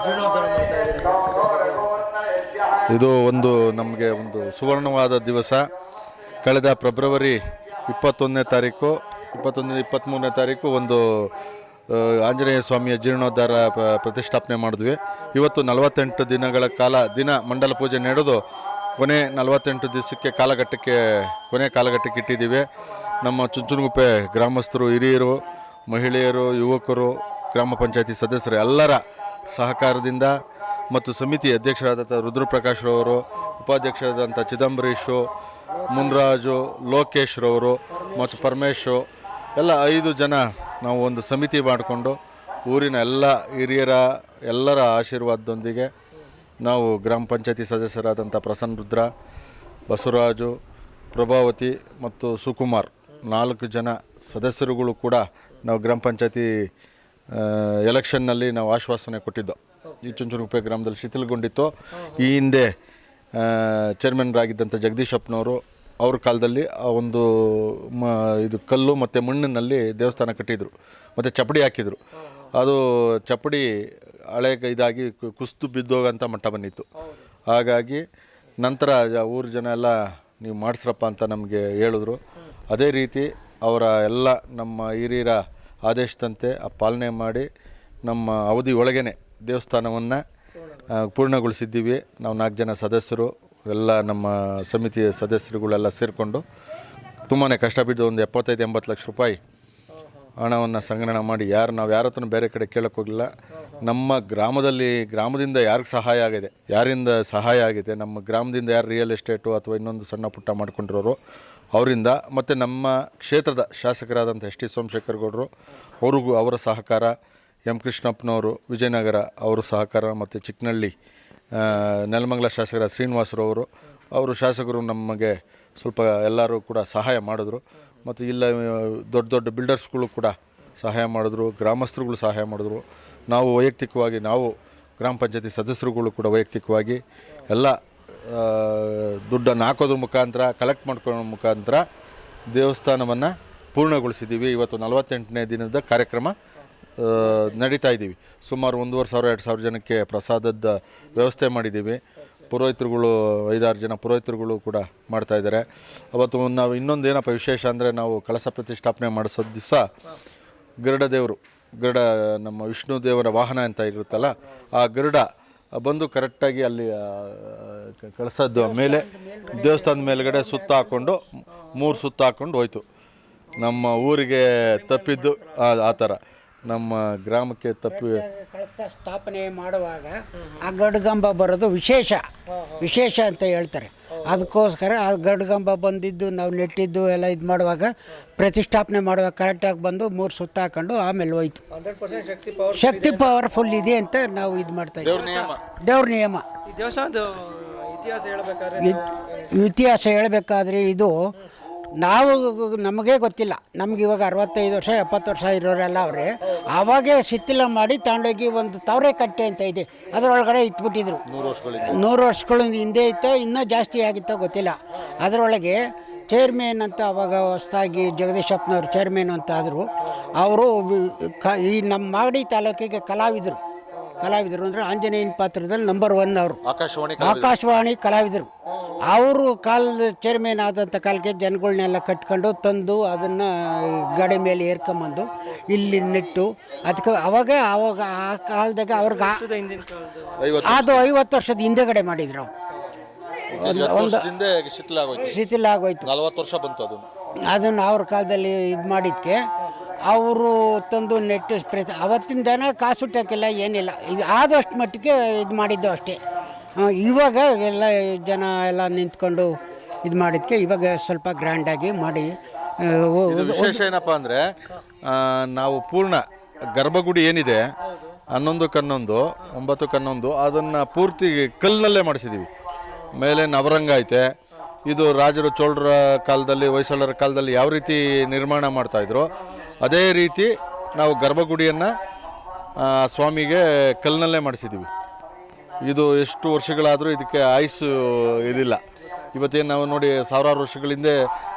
ಜೀರ್ಣೋದ್ಧಾರ ಮಾಡ್ತಾ ಇದ್ದೀರಿ ಇದ್ರ ಬಗ್ಗೆ ಹೇಳಿ ಸರ್. ಇದು ನಮಗೆ ಒಂದು ಸುವರ್ಣವಾದ ದಿವಸ. ಕಳೆದ ಫೆಬ್ರವರಿ 21ನೇ ತಾರೀಕು 23ನೇ ತಾರೀಕು ಒಂದು ಆಂಜನೇಯ ಸ್ವಾಮಿಯ ಜೀರ್ಣೋದ್ಧಾರ ಪ್ರತಿಷ್ಠಾಪನೆ ಮಾಡಿದ್ವಿ. ಇವತ್ತು 48 ದಿನಗಳ ಕಾಲ ಮಂಡಲ ಪೂಜೆ ನಡೆದು ಕೊನೆ 48 ದಿವಸಕ್ಕೆ ಕೊನೆ ಕಾಲಘಟ್ಟಕ್ಕೆ ಇಟ್ಟಿದ್ದೀವಿ. ನಮ್ಮ ಚುಂಚನಗುಪ್ಪೆ ಗ್ರಾಮಸ್ಥರು, ಹಿರಿಯರು, ಮಹಿಳೆಯರು, ಯುವಕರು, ಗ್ರಾಮ ಪಂಚಾಯತಿ ಸದಸ್ಯರು ಎಲ್ಲರ ಸಹಕಾರದಿಂದ ಮತ್ತು ಸಮಿತಿ ಅಧ್ಯಕ್ಷರಾದಂಥ ರುದ್ರಪ್ರಕಾಶ್ರವರು, ಉಪಾಧ್ಯಕ್ಷರಾದಂಥ ಚಿದಂಬರೀಶು, ಮುನ್ರಾಜು, ಲೋಕೇಶ್ರವರು ಮತ್ತು ಪರಮೇಶು ಎಲ್ಲ 5 ಜನ ನಾವು ಒಂದು ಸಮಿತಿ ಮಾಡಿಕೊಂಡು ಊರಿನ ಎಲ್ಲ ಹಿರಿಯರ ಎಲ್ಲರ ಆಶೀರ್ವಾದದೊಂದಿಗೆ ನಾವು ಗ್ರಾಮ ಪಂಚಾಯತಿ ಸದಸ್ಯರಾದಂಥ ಪ್ರಸನ್ನ ರುದ್ರ, ಬಸವರಾಜು, ಪ್ರಭಾವತಿ ಮತ್ತು ಸುಕುಮಾರ್ 4 ಜನ ಸದಸ್ಯರುಗಳು ಕೂಡ ನಾವು ಗ್ರಾಮ ಪಂಚಾಯತಿ ಎಲೆಕ್ಷನ್ನಲ್ಲಿ ನಾವು ಆಶ್ವಾಸನೆ ಕೊಟ್ಟಿದ್ದು. ಈ ಚುಂಚನಗುಪ್ಪೆ ಗ್ರಾಮದಲ್ಲಿ ಶಿಥಿಲಗೊಂಡಿತ್ತು. ಈ ಹಿಂದೆ ಚೇರ್ಮನ್ರಾಗಿದ್ದಂಥ ಜಗದೀಶಪ್ಪನವರು ಅವ್ರ ಕಾಲದಲ್ಲಿ ಒಂದು ಇದು ಕಲ್ಲು ಮತ್ತು ಮಣ್ಣಿನಲ್ಲಿ ದೇವಸ್ಥಾನ ಕಟ್ಟಿದರು ಮತ್ತು ಚಪ್ಪಡಿ ಹಾಕಿದರು. ಅದು ಚಪ್ಪಡಿ ಹಳೆ ಇದಾಗಿ ಕುಸಿದು ಬಿದ್ದೋಗಂಥ ಮಟ್ಟ ಬಂದಿತ್ತು. ಹಾಗಾಗಿ ನಂತರ ಊರ ಜನ ಎಲ್ಲ ನೀವು ಮಾಡಿಸ್ರಪ್ಪ ಅಂತ ನಮಗೆ ಹೇಳಿದ್ರು. ಅದೇ ರೀತಿ ಅವರ ಎಲ್ಲ ನಮ್ಮ ಹಿರಿಯರ ಆದೇಶದಂತೆ ಪಾಲನೆ ಮಾಡಿ ನಮ್ಮ ಅವಧಿ ಒಳಗೇ ದೇವಸ್ಥಾನವನ್ನು ಪೂರ್ಣಗೊಳಿಸಿದ್ದೀವಿ. ನಾವು 4 ಜನ ಸದಸ್ಯರು ಎಲ್ಲ ನಮ್ಮ ಸಮಿತಿಯ ಸದಸ್ಯರುಗಳೆಲ್ಲ ಸೇರಿಕೊಂಡು ತುಂಬಾ ಕಷ್ಟ ಬಿದ್ದು ಒಂದು 75-80 ಲಕ್ಷ ರೂಪಾಯಿ ಹಣವನ್ನು ಸಂಗ್ರಹಣೆ ಮಾಡಿ ನಾವು ಯಾರ ಹತ್ರ ಬೇರೆ ಕಡೆ ಕೇಳೋಕ್ಕೆ ಹೋಗಲಿಲ್ಲ. ನಮ್ಮ ಗ್ರಾಮದಿಂದ ಯಾರಿಂದ ಸಹಾಯ ಆಗಿದೆ ನಮ್ಮ ಗ್ರಾಮದಿಂದ ಯಾರು ರಿಯಲ್ ಎಸ್ಟೇಟು ಅಥವಾ ಇನ್ನೊಂದು ಸಣ್ಣ ಪುಟ್ಟ ಮಾಡ್ಕೊಂಡಿರೋರು ಅವರಿಂದ, ಮತ್ತು ನಮ್ಮ ಕ್ಷೇತ್ರದ ಶಾಸಕರಾದಂಥ ಎಸ್ ಟಿ ಸೋಮಶೇಖರ್ ಗೌಡರು ಅವ್ರಿಗೂ ಅವರ ಸಹಕಾರ, ಎಂ ಕೃಷ್ಣಪ್ಪನವರು ವಿಜಯನಗರ ಅವರು ಸಹಕಾರ, ಮತ್ತು ಚಿಕ್ಕನಹಳ್ಳಿ ನೆಲಮಂಗಲ ಶಾಸಕರ ಶ್ರೀನಿವಾಸರವರು ಅವರು ಶಾಸಕರು ನಮಗೆ ಸ್ವಲ್ಪ ಎಲ್ಲರೂ ಕೂಡ ಸಹಾಯ ಮಾಡಿದ್ರು. ಮತ್ತು ಇಲ್ಲ ದೊಡ್ಡ ಬಿಲ್ಡರ್ಸ್ಗಳು ಕೂಡ ಸಹಾಯ ಮಾಡಿದ್ರು, ಗ್ರಾಮಸ್ಥರುಗಳು ಸಹಾಯ ಮಾಡಿದ್ರು. ನಾವು ವೈಯಕ್ತಿಕವಾಗಿ ಗ್ರಾಮ ಪಂಚಾಯತಿ ಸದಸ್ಯರುಗಳು ಕೂಡ ವೈಯಕ್ತಿಕವಾಗಿ ಎಲ್ಲ ದುಡ್ಡನ್ನು ಹಾಕೋದ್ರ ಮುಖಾಂತರ ಕಲೆಕ್ಟ್ ಮಾಡ್ಕೊಳ್ಳೋ ಮುಖಾಂತರ ದೇವಸ್ಥಾನವನ್ನು ಪೂರ್ಣಗೊಳಿಸಿದ್ದೀವಿ. ಇವತ್ತು 48ನೇ ದಿನದ ಕಾರ್ಯಕ್ರಮ ನಡೀತಾ ಇದ್ದೀವಿ. ಸುಮಾರು 1,500-2,000 ಜನಕ್ಕೆ ಪ್ರಸಾದದ ವ್ಯವಸ್ಥೆ ಮಾಡಿದ್ದೀವಿ. ಪುರೋಹಿತರುಗಳು 5-6 ಜನ ಪುರೋಹಿತರುಗಳು ಕೂಡ ಮಾಡ್ತಾಯಿದ್ದಾರೆ. ಅವತ್ತು ನಾವು ಇನ್ನೊಂದೇನಪ್ಪ ವಿಶೇಷ ಅಂದರೆ, ನಾವು ಕಳಸ ಪ್ರತಿಷ್ಠಾಪನೆ ಮಾಡಿಸೋ ದಿವಸ ಗರುಡ ನಮ್ಮ ವಿಷ್ಣು ದೇವರ ವಾಹನ ಅಂತ ಇರುತ್ತಲ್ಲ, ಆ ಗರುಡ ಬಂದು ಕರೆಕ್ಟಾಗಿ ಅಲ್ಲಿ ಕಳಸದ ಮೇಲೆ ದೇವಸ್ಥಾನದ ಮೇಲ್ಗಡೆ ಸುತ್ತ ಹಾಕ್ಕೊಂಡು 3 ಸುತ್ತ ಹಾಕ್ಕೊಂಡು ಹೋಯ್ತು. ನಮ್ಮ ಊರಿಗೆ ತಪ್ಪಿದ್ದು ಆ ಥರ ನಮ್ಮ ಗ್ರಾಮಕ್ಕೆ ಕಳಸ ಸ್ಥಾಪನೆ ಮಾಡುವಾಗ ಆ ಗರುಡಗಂಬ ಬರೋದು ವಿಶೇಷ ಅಂತ ಹೇಳ್ತಾರೆ. ಅದಕ್ಕೋಸ್ಕರ ಆ ಗರುಡಗಂಬ ಬಂದಿದ್ದು ನಾವು ನೆಟ್ಟಿದ್ದು ಎಲ್ಲ ಇದು ಮಾಡುವಾಗ ಪ್ರತಿಷ್ಠಾಪನೆ ಮಾಡುವಾಗ ಕರೆಕ್ಟಾಗಿ ಬಂದು 3 ಸುತ್ತ ಹಾಕೊಂಡು ಆಮೇಲೆ ಹೋಯ್ತು. 100% ಶಕ್ತಿ ಪವರ್ಫುಲ್ ಇದೆ ಅಂತ ನಾವು ಇದು ಮಾಡ್ತಾ ಇದ್ದೀವಿ. ದೇವ್ರ ನಿಯಮ. ಈ ದೇವಸ್ಥಾನದ ಇತಿಹಾಸ ಹೇಳಬೇಕಾದ್ರೆ ಇದು ನಮಗೆ ಗೊತ್ತಿಲ್ಲ. ನಮ್ಗೆ ಇವಾಗ 65 ವರ್ಷ 70 ವರ್ಷ ಇರೋರೆಲ್ಲ ಅವರೇ ಆವಾಗೇ ಶಿಥಿಲ ಮಾಡಿ ತಗೊಂಡೋಗಿ ಒಂದು ತವರೆ ಕಟ್ಟೆ ಅಂತ ಇದೆ, ಅದರೊಳಗಡೆ ಇಟ್ಬಿಟ್ಟಿದ್ರು. 100 ವರ್ಷಗಳ ಹಿಂದೆ ಇತ್ತೋ ಇನ್ನೂ ಜಾಸ್ತಿ ಆಗಿತ್ತೋ ಗೊತ್ತಿಲ್ಲ. ಅದರೊಳಗೆ ಚೇರ್ಮನ್ ಅಂತ ಅವಾಗ ಹೊಸದಾಗಿ ಜಗದೀಶಪ್ಪನವ್ರು ಚೇರ್ಮನ್ ಅಂತ ಆದರು. ಅವರು ಈ ನಮ್ಮ ಮಾಗಡಿ ತಾಲೂಕಿಗೆ ಕಲಾವಿದರು ಅಂದರೆ ಆಂಜನೇಯನ ಪಾತ್ರದಲ್ಲಿ ನಂಬರ್ 1 ಅವರು ಆಕಾಶವಾಣಿ ಕಲಾವಿದರು. ಅವರು ಚೇರ್ಮನ್ ಆದಂಥ ಕಾಲಕ್ಕೆ ಜನಗಳನ್ನೆಲ್ಲ ಕಟ್ಕೊಂಡು ತಂದು ಅದನ್ನು ಗಾಡಿ ಮೇಲೆ ಏರ್ಕೊಂಬಂದು ಇಲ್ಲಿ ನೆಟ್ಟು ಅದಕ್ಕೆ ಅವಾಗ ಆ ಕಾಲದಾಗ ಅವ್ರಿಗೆ ಅದು 50 ವರ್ಷದ ಹಿಂದೆಗಡೆ ಮಾಡಿದ್ರು. ಶಿಥಿಲ ಆಗೋಯ್ತು. 40 ವರ್ಷ ಬಂತು ಅದನ್ನು ಅವ್ರ ಕಾಲದಲ್ಲಿ ಇದು ಮಾಡಿದ್ದಕ್ಕೆ ಅವರು ತಂದು ನೆಟ್ಟು ಅವತ್ತಿನ ದಿನ ಕಾಸು ಹುಟ್ಟೋಕ್ಕಿಲ್ಲ, ಏನಿಲ್ಲ. ಇದು ಆದಷ್ಟು ಮಟ್ಟಿಗೆ ಇದು ಮಾಡಿದ್ದು ಅಷ್ಟೇ. ಇವಾಗ ಎಲ್ಲ ಜನ ಎಲ್ಲ ನಿಂತ್ಕೊಂಡು ಇದು ಮಾಡಿದ್ದಕ್ಕೆ ಇವಾಗ ಸ್ವಲ್ಪ ಗ್ರ್ಯಾಂಡಾಗಿ ಮಾಡಿ. ವಿಶೇಷ ಏನಪ್ಪ ಅಂದರೆ, ನಾವು ಪೂರ್ಣ ಗರ್ಭಗುಡಿ ಏನಿದೆ 11 9 ಅದನ್ನು ಪೂರ್ತಿ ಕಲ್ಲಿನಲ್ಲೇ ಮಾಡಿಸಿದ್ದೀವಿ. ಮೇಲೆ ನವರಂಗ ಐತೆ. ಇದು ರಾಜರು ಚೋಳರ ಕಾಲದಲ್ಲಿ, ಹೊಯ್ಸಳರ ಕಾಲದಲ್ಲಿ ಯಾವ ರೀತಿ ನಿರ್ಮಾಣ ಮಾಡ್ತಾಯಿದ್ರು ಅದೇ ರೀತಿ ನಾವು ಗರ್ಭಗುಡಿಯನ್ನು ಸ್ವಾಮಿಗೆ ಕಲ್ಲಿನಲ್ಲೇ ಮಾಡಿಸಿದ್ದೀವಿ. ಇದು ಎಷ್ಟು ವರ್ಷಗಳಾದರೂ ಇದಕ್ಕೆ ಆಯುಸ್ಸು ಇದಿಲ್ಲ. ಇವತ್ತೇನು ನಾವು ನೋಡಿ ಸಾವಿರಾರು ವರ್ಷಗಳಿಂದ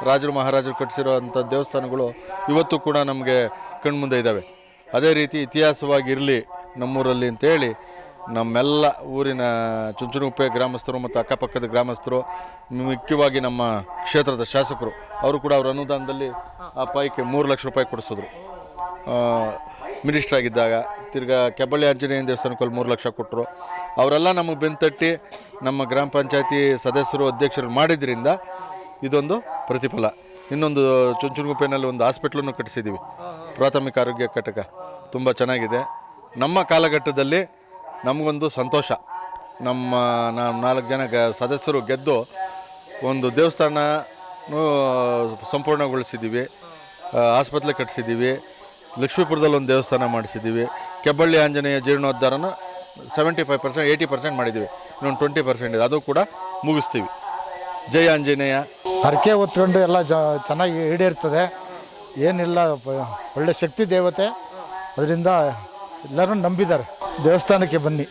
ರಾಜರು ಮಹಾರಾಜರು ಕಟ್ಟಿಸಿರೋ ಅಂಥ ದೇವಸ್ಥಾನಗಳು ಇವತ್ತು ಕೂಡ ನಮಗೆ ಕಣ್ಮುಂದೆ ಇದ್ದಾವೆ. ಅದೇ ರೀತಿ ಇತಿಹಾಸವಾಗಿರಲಿ ನಮ್ಮೂರಲ್ಲಿ ಅಂತೇಳಿ ನಮ್ಮೆಲ್ಲ ಊರಿನ ಚುಂಚನಗುಪ್ಪೆ ಗ್ರಾಮಸ್ಥರು ಮತ್ತು ಅಕ್ಕಪಕ್ಕದ ಗ್ರಾಮಸ್ಥರು, ಮುಖ್ಯವಾಗಿ ನಮ್ಮ ಕ್ಷೇತ್ರದ ಶಾಸಕರು ಅವರು ಕೂಡ ಅವ್ರ ಅನುದಾನದಲ್ಲಿ ಆ ಪೈಕಿ 3 ಲಕ್ಷ ರೂಪಾಯಿ ಕೊಡಿಸಿದ್ರು ಮಿನಿಸ್ಟ್ರ್ ಆಗಿದ್ದಾಗ. ತಿರ್ಗಾ ಕೆಬ್ಬಳ್ಳಿ ಆಂಜನೇಯ ದೇವಸ್ಥಾನಕ್ಕೆ 3 ಲಕ್ಷ ಕೊಟ್ಟರು. ಅವರೆಲ್ಲ ನಮಗೆ ಬೆಂತಟ್ಟಿ ನಮ್ಮ ಗ್ರಾಮ ಪಂಚಾಯತಿ ಸದಸ್ಯರು ಅಧ್ಯಕ್ಷರು ಮಾಡಿದ್ರಿಂದ ಇದೊಂದು ಪ್ರತಿಫಲ. ಇನ್ನೊಂದು ಚುಂಚನಗುಪ್ಪೆನಲ್ಲಿ ಒಂದು ಹಾಸ್ಪಿಟ್ಲನ್ನು ಕಟ್ಟಿಸಿದ್ದೀವಿ, ಪ್ರಾಥಮಿಕ ಆರೋಗ್ಯ ಘಟಕ, ತುಂಬ ಚೆನ್ನಾಗಿದೆ. ನಮ್ಮ ಕಾಲಘಟ್ಟದಲ್ಲಿ ನಮಗೊಂದು ಸಂತೋಷ, ನಮ್ಮ 4 ಜನ ಸದಸ್ಯರು ಗೆದ್ದು ಒಂದು ದೇವಸ್ಥಾನ ಸಂಪೂರ್ಣಗೊಳಿಸಿದ್ದೀವಿ, ಆಸ್ಪತ್ರೆ ಕಟ್ಟಿಸಿದ್ದೀವಿ, ಲಕ್ಷ್ಮೀಪುರದಲ್ಲಿ ಒಂದು ದೇವಸ್ಥಾನ ಮಾಡಿಸಿದ್ದೀವಿ, ಕೆಬ್ಬಳ್ಳಿ ಆಂಜನೇಯ ಜೀರ್ಣೋದ್ಧಾರನ 75%, 80% ಮಾಡಿದ್ದೀವಿ, ಇನ್ನೊಂದು 20% ಇದೆ, ಅದು ಕೂಡ ಮುಗಿಸ್ತೀವಿ. ಜೈ ಆಂಜನೇಯ. ಹರಕೆ ಹೊತ್ಕೊಂಡು ಎಲ್ಲ ಚೆನ್ನಾಗಿ ಈಡೇರ್ತದೆ. ಏನಿಲ್ಲ, ಒಳ್ಳೆ ಶಕ್ತಿ ದೇವತೆ, ಅದರಿಂದ ಎಲ್ಲರೂ ನಂಬಿದ್ದಾರೆ. ದೇವಸ್ಥಾನಕ್ಕೆ ಬನ್ನಿ.